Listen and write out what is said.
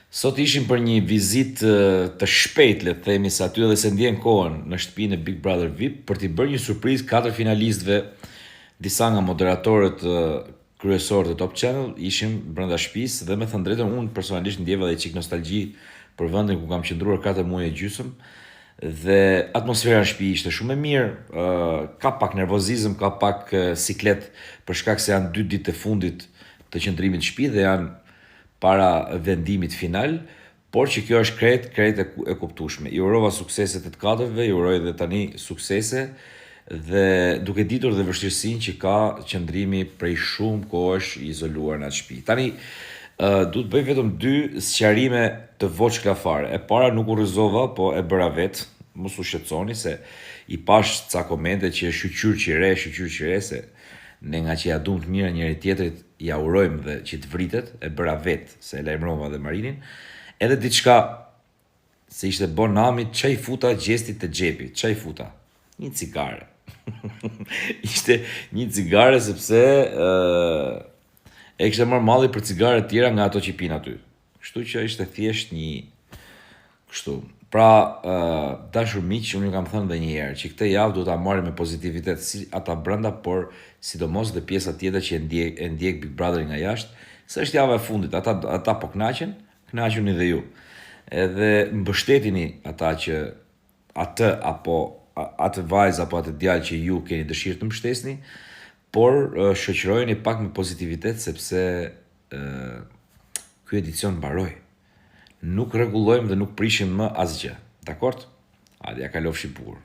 Sot ishim për një vizit të shpejt, le të themi, se aty edhe se ndjen kohën në shtëpinë e Big Brother VIP për t'i bërë një surprizë 4 finalistëve. Disa nga moderatorët kryesorë të Top Channel ishim brenda shtëpisë dhe me thënë drejtën unë personalisht ndjeva edhe çik nostalgji për vendin ku kam qëndruar 4 muaj e gjysmë dhe atmosfera në shtëpi ishte shumë e mirë, ka pak nervozizëm, ka pak siklet për shkak se janë 2 ditë e fundit të qëndrimit në shtëpi dhe janë para vendimit final, por që kjo është krejt e kuptueshme. I urova suksese të katërve, i uroj dhe tani suksese dhe duke ditur dhe vështirësinë që ka qëndrimi prej shumë kohësh i izoluar në atë shtëpi. Tani du të bëj vetëm 2 sqarime të voçkla fare. E para nuk u rrëzova, po e bëra vetë, mos u shqetësoni se i pash ca komente që shqyr qire se ne nga që ja duam të mira njëri tjetrit, ja urojmë dhe që të vritet, e bëra vetë, se e lajmërova dhe Marinin, edhe diçka, se ishte bon nami, çaj futa gjestit të xhepit, çaj futa, një cigare. Ishte një cigare sepse e kishte marrë malli për cigare të tjera nga ato që pinë aty. Kështu që ishte thjesht një kështu. Pra, dashur miq, unë ju kam thënë dhe një herë që këtë javë do ta marrim me pozitivitet si ata brenda, por sidomos dhe pjesa tjetër që e ndjek Big Brother nga jashtë, se është java e fundit, ata po kënaqeni dhe ju. Edhe mbështetini ata që atë vajzë apo atë djalë që ju keni dëshirë të mbështesni, por shoqërojeni pak me pozitivitet sepse ky edicion mbaroi. Nuk rregullojmë dhe nuk prishim më asgjë. Dakord? Hajde, ja kalofshi bukur.